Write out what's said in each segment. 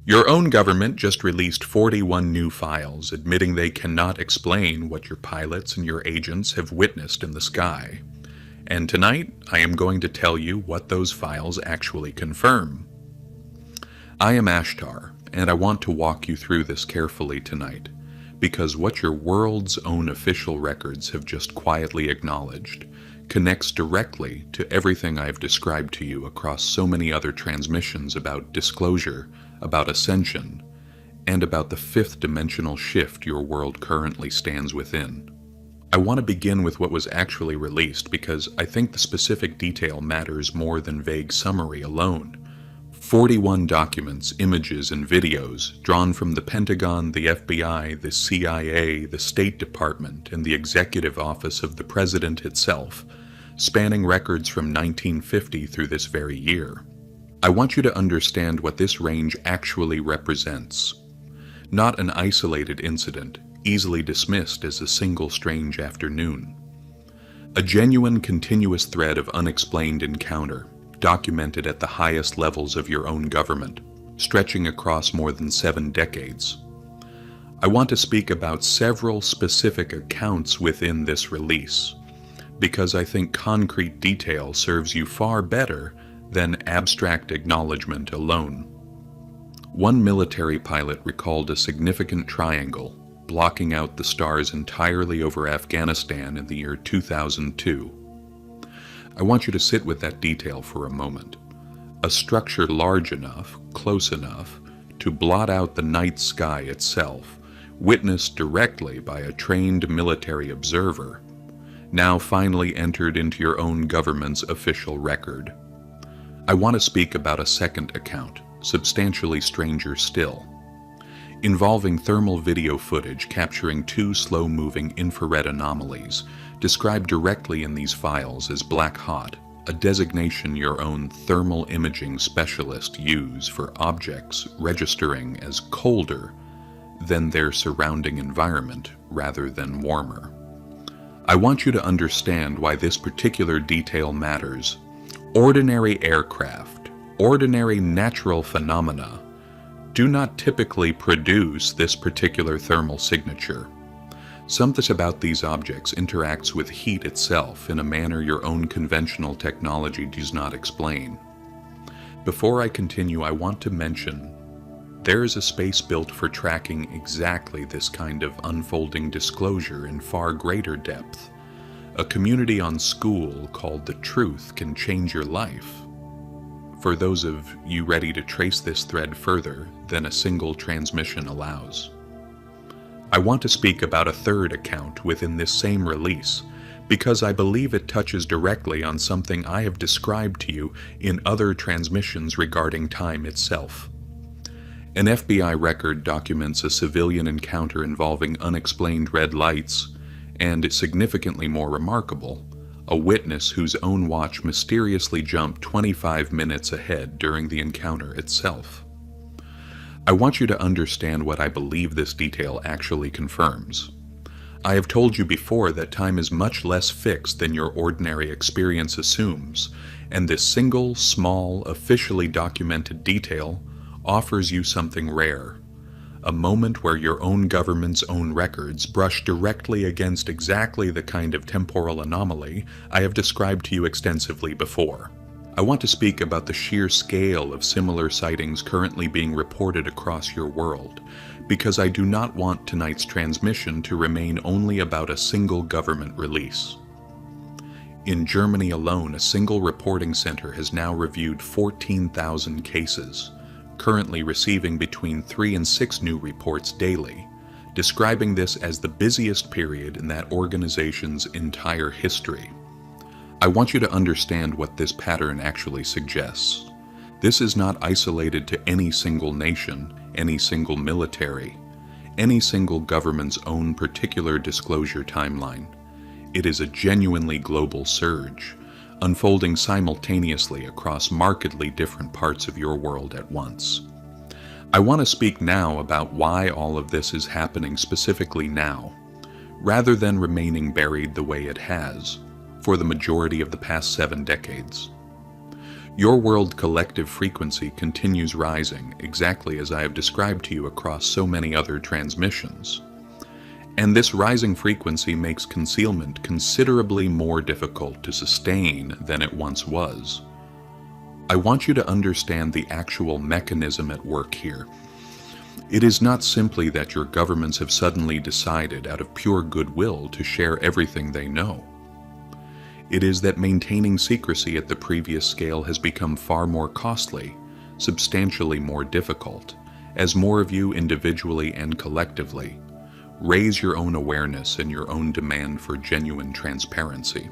Your own government just released 41 new files admitting they cannot explain what your pilots and your agents have witnessed in the sky. And tonight, I am going to tell you what those files actually confirm. I am Ashtar, and I want to walk you through this carefully tonight, because what your world's own official records have just quietly acknowledged connects directly to everything I've described to you across so many other transmissions about disclosure, about ascension, and about the fifth dimensional shift your world currently stands within. I want to begin with what was actually released because I think the specific detail matters more than vague summary alone. 41 documents, images, and videos drawn from the Pentagon, the FBI, the CIA, the State Department, and the Executive Office of the President itself, spanning records from 1950 through this very year. I want you to understand what this range actually represents. Not an isolated incident, easily dismissed as a single strange afternoon. A genuine continuous thread of unexplained encounter, documented at the highest levels of your own government, stretching across more than 7 decades. I want to speak about several specific accounts within this release, because I think concrete detail serves you far better than abstract acknowledgement alone. One military pilot recalled a significant triangle blocking out the stars entirely over Afghanistan in the year 2002. I want you to sit with that detail for a moment. A structure large enough, close enough, to blot out the night sky itself, witnessed directly by a trained military observer, now finally entered into your own government's official record. I want to speak about a second account, substantially stranger still, involving thermal video footage capturing 2 slow-moving infrared anomalies described directly in these files as black hot, a designation your own thermal imaging specialist use for objects registering as colder than their surrounding environment rather than warmer. I want you to understand why this particular detail matters. Ordinary aircraft, ordinary natural phenomena, do not typically produce this particular thermal signature. Something about these objects interacts with heat itself in a manner your own conventional technology does not explain. Before I continue, I want to mention there is a space built for tracking exactly this kind of unfolding disclosure in far greater depth. A community on School called The Truth Can Change Your Life. For those of you ready to trace this thread further than a single transmission allows. I want to speak about a third account within this same release because I believe it touches directly on something I have described to you in other transmissions regarding time itself. An FBI record documents a civilian encounter involving unexplained red lights, and significantly more remarkable, a witness whose own watch mysteriously jumped 25 minutes ahead during the encounter itself. I want you to understand what I believe this detail actually confirms. I have told you before that time is much less fixed than your ordinary experience assumes, and this single, small, officially documented detail offers you something rare. A moment where your own government's own records brush directly against exactly the kind of temporal anomaly I have described to you extensively before. I want to speak about the sheer scale of similar sightings currently being reported across your world, because I do not want tonight's transmission to remain only about a single government release. In Germany alone, a single reporting center has now reviewed 14,000 cases, currently receiving between 3 and 6 new reports daily, describing this as the busiest period in that organization's entire history. I want you to understand what this pattern actually suggests. This is not isolated to any single nation, any single military, any single government's own particular disclosure timeline. It is a genuinely global surge, unfolding simultaneously across markedly different parts of your world at once. I want to speak now about why all of this is happening specifically now, rather than remaining buried the way it has for the majority of the past 7 decades. Your world collective frequency continues rising exactly as I have described to you across so many other transmissions. And this rising frequency makes concealment considerably more difficult to sustain than it once was. I want you to understand the actual mechanism at work here. It is not simply that your governments have suddenly decided out of pure goodwill to share everything they know. It is that maintaining secrecy at the previous scale has become far more costly, substantially more difficult, as more of you individually and collectively raise your own awareness and your own demand for genuine transparency.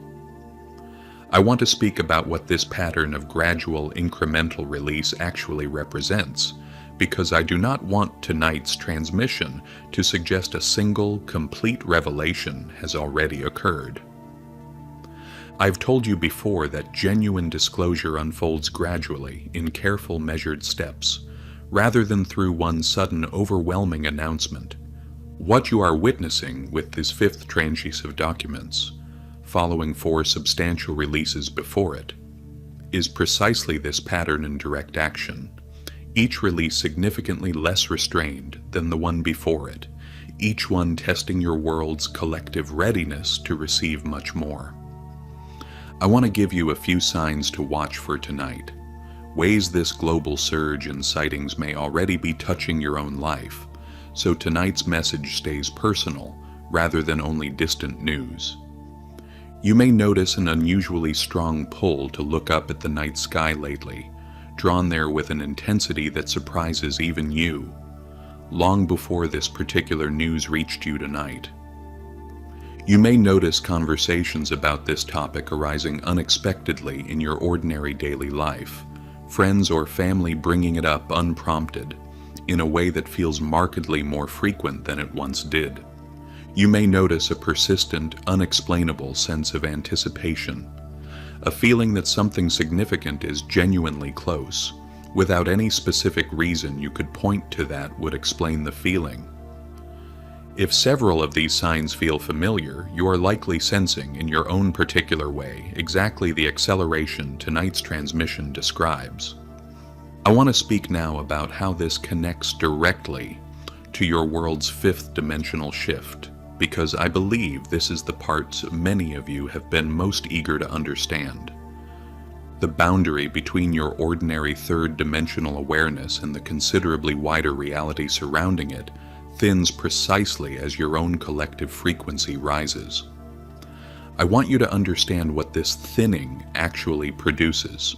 I want to speak about what this pattern of gradual incremental release actually represents, because I do not want tonight's transmission to suggest a single, complete revelation has already occurred. I've told you before that genuine disclosure unfolds gradually in careful, measured steps, rather than through one sudden, overwhelming announcement. What you are witnessing with this fifth tranche of documents, following 4 substantial releases before it, is precisely this pattern in direct action, each release significantly less restrained than the one before it, each one testing your world's collective readiness to receive much more. I want to give you a few signs to watch for tonight, ways this global surge in sightings may already be touching your own life, so tonight's message stays personal rather than only distant news. You may notice an unusually strong pull to look up at the night sky lately, drawn there with an intensity that surprises even you, long before this particular news reached you tonight. You may notice conversations about this topic arising unexpectedly in your ordinary daily life, friends or family bringing it up unprompted, in a way that feels markedly more frequent than it once did. You may notice a persistent, unexplainable sense of anticipation, a feeling that something significant is genuinely close, without any specific reason you could point to that would explain the feeling. If several of these signs feel familiar, you are likely sensing in your own particular way exactly the acceleration tonight's transmission describes. I want to speak now about how this connects directly to your world's 5th dimensional shift, because I believe this is the part many of you have been most eager to understand. The boundary between your ordinary 3rd dimensional awareness and the considerably wider reality surrounding it thins precisely as your own collective frequency rises. I want you to understand what this thinning actually produces.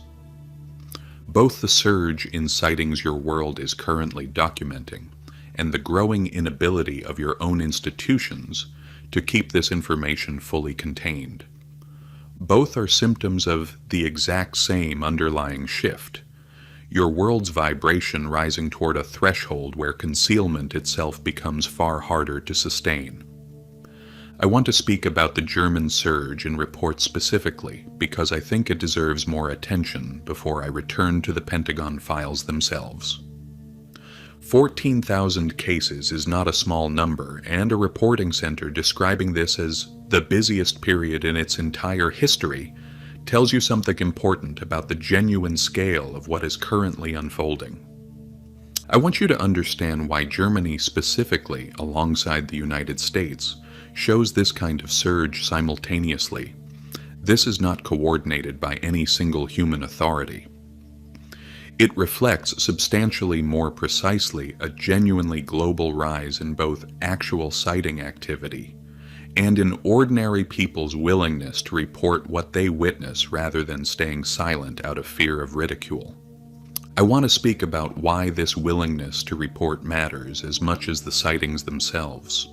Both the surge in sightings your world is currently documenting and the growing inability of your own institutions to keep this information fully contained. Both are symptoms of the exact same underlying shift, your world's vibration rising toward a threshold where concealment itself becomes far harder to sustain. I want to speak about the German surge and report specifically because I think it deserves more attention before I return to the Pentagon files themselves. 14,000 cases is not a small number, and a reporting center describing this as the busiest period in its entire history tells you something important about the genuine scale of what is currently unfolding. I want you to understand why Germany specifically, alongside the United States, shows this kind of surge simultaneously. This is not coordinated by any single human authority. It reflects substantially more precisely a genuinely global rise in both actual sighting activity and in ordinary people's willingness to report what they witness rather than staying silent out of fear of ridicule. I want to speak about why this willingness to report matters as much as the sightings themselves.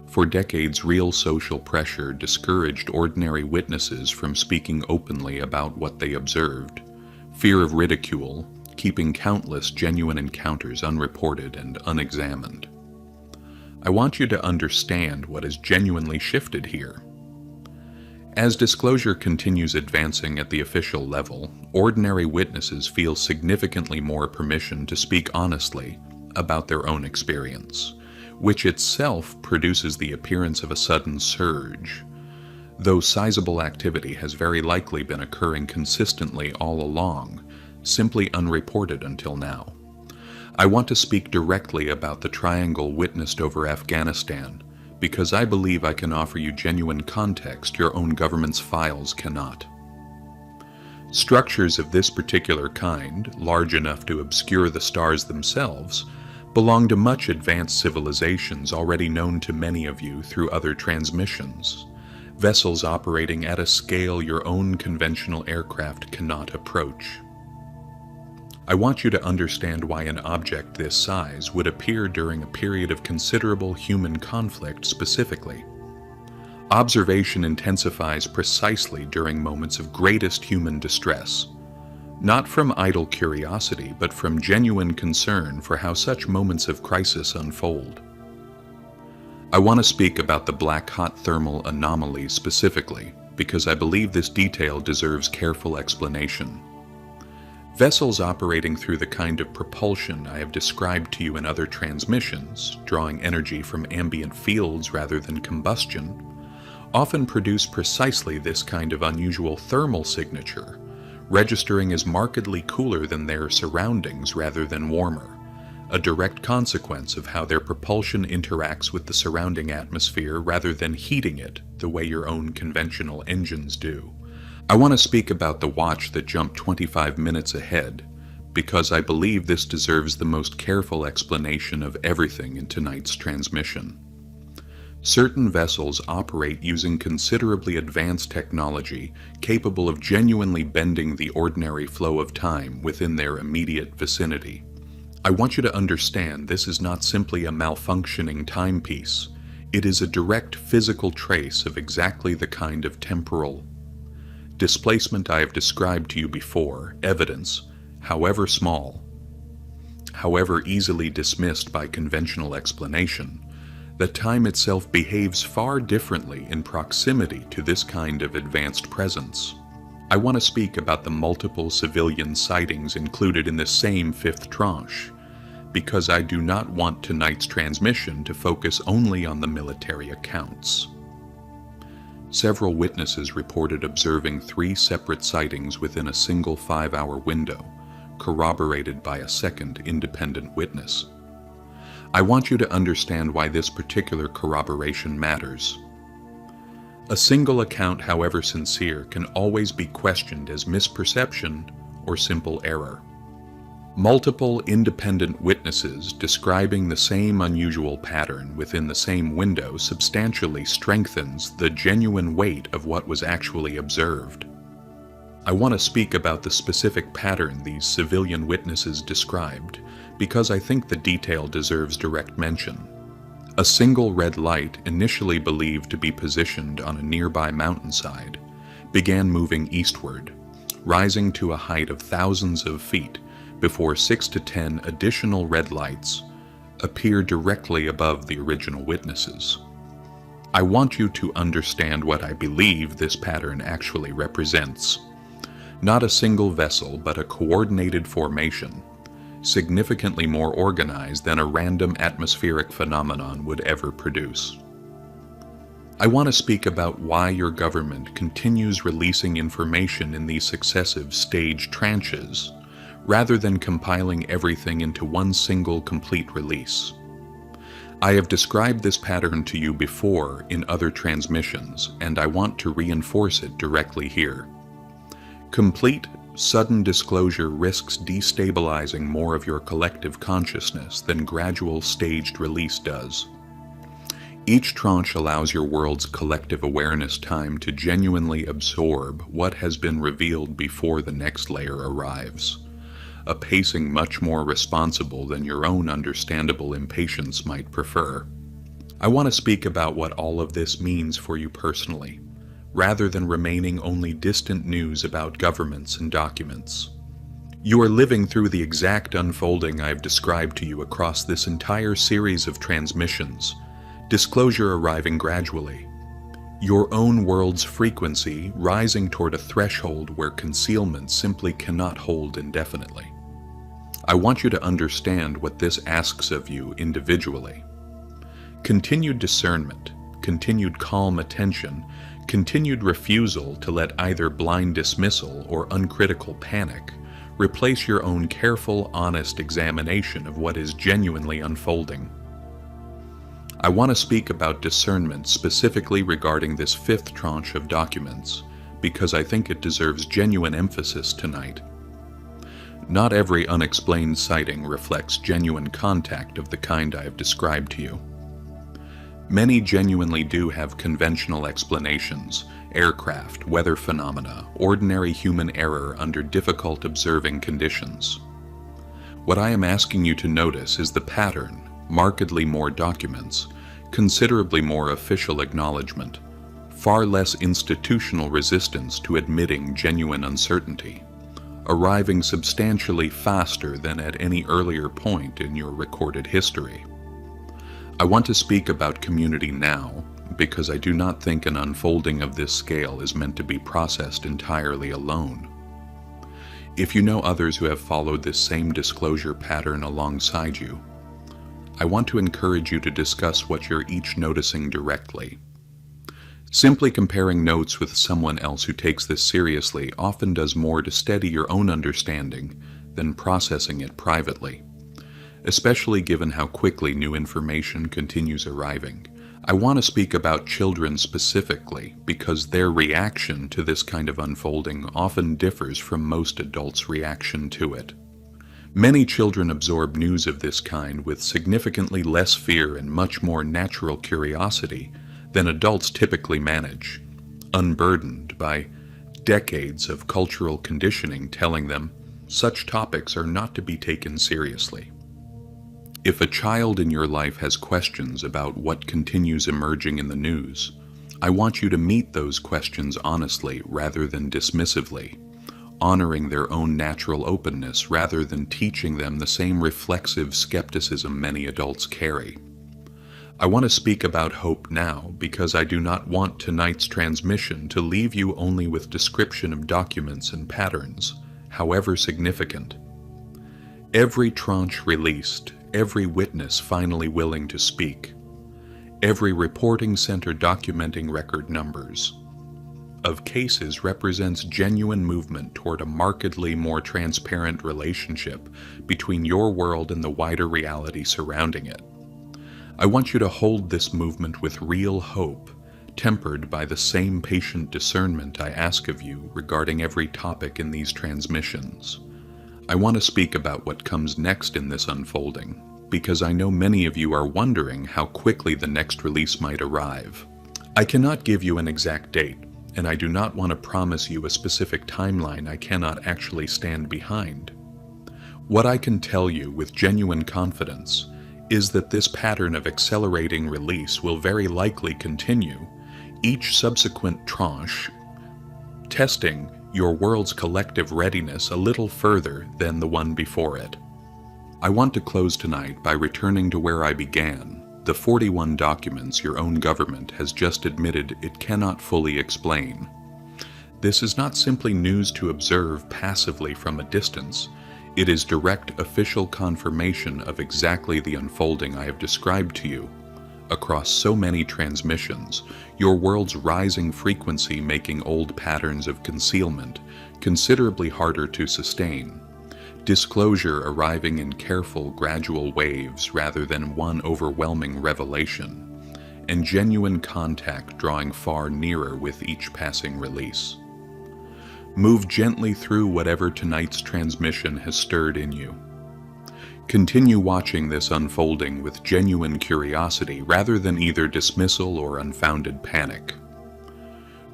For decades, real social pressure discouraged ordinary witnesses from speaking openly about what they observed. Fear of ridicule, keeping countless genuine encounters unreported and unexamined. I want you to understand what has genuinely shifted here. As disclosure continues advancing at the official level, ordinary witnesses feel significantly more permission to speak honestly about their own experience, which itself produces the appearance of a sudden surge. though sizable activity has very likely been occurring consistently all along, simply unreported until now. I want to speak directly about the triangle witnessed over Afghanistan, because I believe I can offer you genuine context your own government's files cannot. Structures of this particular kind, large enough to obscure the stars themselves, belong to much advanced civilizations already known to many of you through other transmissions, vessels operating at a scale your own conventional aircraft cannot approach. I want you to understand why an object this size would appear during a period of considerable human conflict specifically. Observation intensifies precisely during moments of greatest human distress, not from idle curiosity, but from genuine concern for how such moments of crisis unfold. I want to speak about the black-hot thermal anomaly specifically, because I believe this detail deserves careful explanation. Vessels operating through the kind of propulsion I have described to you in other transmissions, drawing energy from ambient fields rather than combustion, often produce precisely this kind of unusual thermal signature, registering as markedly cooler than their surroundings rather than warmer, a direct consequence of how their propulsion interacts with the surrounding atmosphere rather than heating it the way your own conventional engines do. I want to speak about the watch that jumped 25 minutes ahead, because I believe this deserves the most careful explanation of everything in tonight's transmission. Certain vessels operate using considerably advanced technology capable of genuinely bending the ordinary flow of time within their immediate vicinity. I want you to understand this is not simply a malfunctioning timepiece. It is a direct physical trace of exactly the kind of temporal displacement I have described to you before, evidence, however small, however easily dismissed by conventional explanation, that time itself behaves far differently in proximity to this kind of advanced presence. I want to speak about the multiple civilian sightings included in the same fifth tranche, because I do not want tonight's transmission to focus only on the military accounts. Several witnesses reported observing 3 separate sightings within a single 5-hour window, corroborated by a second independent witness. I want you to understand why this particular corroboration matters. A single account, however sincere, can always be questioned as misperception or simple error. Multiple independent witnesses describing the same unusual pattern within the same window substantially strengthens the genuine weight of what was actually observed. I want to speak about the specific pattern these civilian witnesses described, because I think the detail deserves direct mention. A single red light, initially believed to be positioned on a nearby mountainside, began moving eastward, rising to a height of thousands of feet before 6 to 10 additional red lights appear directly above the original witnesses. I want you to understand what I believe this pattern actually represents. Not a single vessel, but a coordinated formation, significantly more organized than a random atmospheric phenomenon would ever produce. I want to speak about why your government continues releasing information in these successive stage tranches, rather than compiling everything into one single complete release. I have described this pattern to you before in other transmissions, and I want to reinforce it directly here. Complete, sudden disclosure risks destabilizing more of your collective consciousness than gradual staged release does. Each tranche allows your world's collective awareness time to genuinely absorb what has been revealed before the next layer arrives, a pacing much more responsible than your own understandable impatience might prefer. I want to speak about what all of this means for you personally, rather than remaining only distant news about governments and documents. You are living through the exact unfolding I've described to you across this entire series of transmissions, disclosure arriving gradually, your own world's frequency rising toward a threshold where concealment simply cannot hold indefinitely. I want you to understand what this asks of you individually. Continued discernment, continued calm attention, Continued refusal to let either blind dismissal or uncritical panic replace your own careful, honest examination of what is genuinely unfolding. I want to speak about discernment specifically regarding this fifth tranche of documents, because I think it deserves genuine emphasis tonight. Not every unexplained sighting reflects genuine contact of the kind I have described to you. Many genuinely do have conventional explanations: aircraft, weather phenomena, ordinary human error under difficult observing conditions. What I am asking you to notice is the pattern: markedly more documents, considerably more official acknowledgement, far less institutional resistance to admitting genuine uncertainty, arriving substantially faster than at any earlier point in your recorded history. I want to speak about community now, because I do not think an unfolding of this scale is meant to be processed entirely alone. If you know others who have followed this same disclosure pattern alongside you, I want to encourage you to discuss what you're each noticing directly. Simply comparing notes with someone else who takes this seriously often does more to steady your own understanding than processing it privately, especially given how quickly new information continues arriving. I want to speak about children specifically because their reaction to this kind of unfolding often differs from most adults' reaction to it. Many children absorb news of this kind with significantly less fear and much more natural curiosity than adults typically manage, unburdened by decades of cultural conditioning telling them such topics are not to be taken seriously. If a child in your life has questions about what continues emerging in the news, I want you to meet those questions honestly rather than dismissively, honoring their own natural openness rather than teaching them the same reflexive skepticism many adults carry. I want to speak about hope now because I do not want tonight's transmission to leave you only with description of documents and patterns, however significant. Every tranche released, every witness finally willing to speak, every reporting center documenting record numbers of cases represents genuine movement toward a markedly more transparent relationship between your world and the wider reality surrounding it. I want you to hold this movement with real hope, tempered by the same patient discernment I ask of you regarding every topic in these transmissions. I want to speak about what comes next in this unfolding, because I know many of you are wondering how quickly the next release might arrive. I cannot give you an exact date, and I do not want to promise you a specific timeline I cannot actually stand behind. What I can tell you with genuine confidence is that this pattern of accelerating release will very likely continue, each subsequent tranche testing your world's collective readiness a little further than the one before it. I want to close tonight by returning to where I began, the 41 documents your own government has just admitted it cannot fully explain. This is not simply news to observe passively from a distance. It is direct official confirmation of exactly the unfolding I have described to you. Across so many transmissions, your world's rising frequency making old patterns of concealment considerably harder to sustain, disclosure arriving in careful, gradual waves rather than one overwhelming revelation, and genuine contact drawing far nearer with each passing release. Move gently through whatever tonight's transmission has stirred in you. Continue watching this unfolding with genuine curiosity rather than either dismissal or unfounded panic.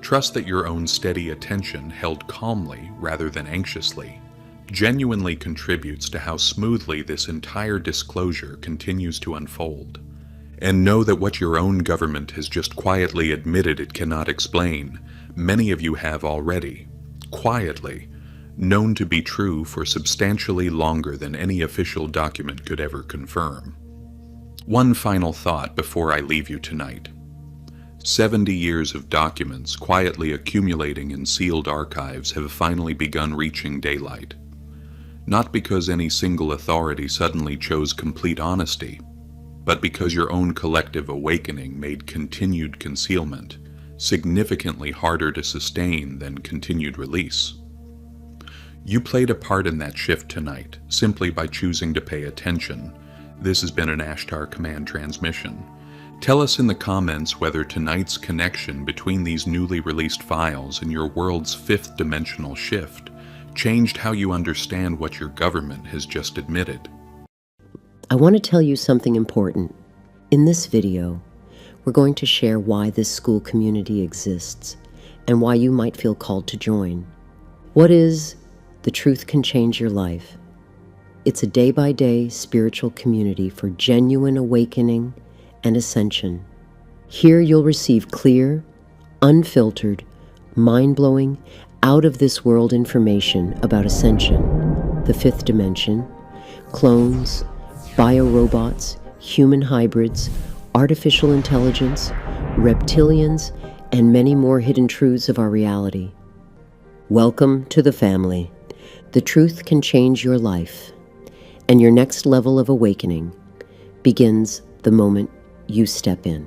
Trust that your own steady attention, held calmly rather than anxiously, genuinely contributes to how smoothly this entire disclosure continues to unfold. And know that what your own government has just quietly admitted it cannot explain, many of you have already, quietly, known to be true for substantially longer than any official document could ever confirm. One final thought before I leave you tonight. 70 years of documents quietly accumulating in sealed archives have finally begun reaching daylight. Not because any single authority suddenly chose complete honesty, but because your own collective awakening made continued concealment, significantly harder to sustain than continued release. You played a part in that shift tonight, simply by choosing to pay attention. This has been an Ashtar command transmission. Tell us in the comments whether tonight's connection between these newly released files and your world's fifth dimensional shift changed how you understand what your government has just admitted. I want to tell you something important. In this video, we're going to share why this school community exists and why you might feel called to join. What is The Truth Can Change Your Life? It's a day-by-day spiritual community for genuine awakening and ascension. Here you'll receive clear, unfiltered, mind-blowing, out-of-this-world information about ascension, the fifth dimension, clones, biorobots, human hybrids, artificial intelligence, reptilians, and many more hidden truths of our reality. Welcome to the family. The truth can change your life, and your next level of awakening begins the moment you step in.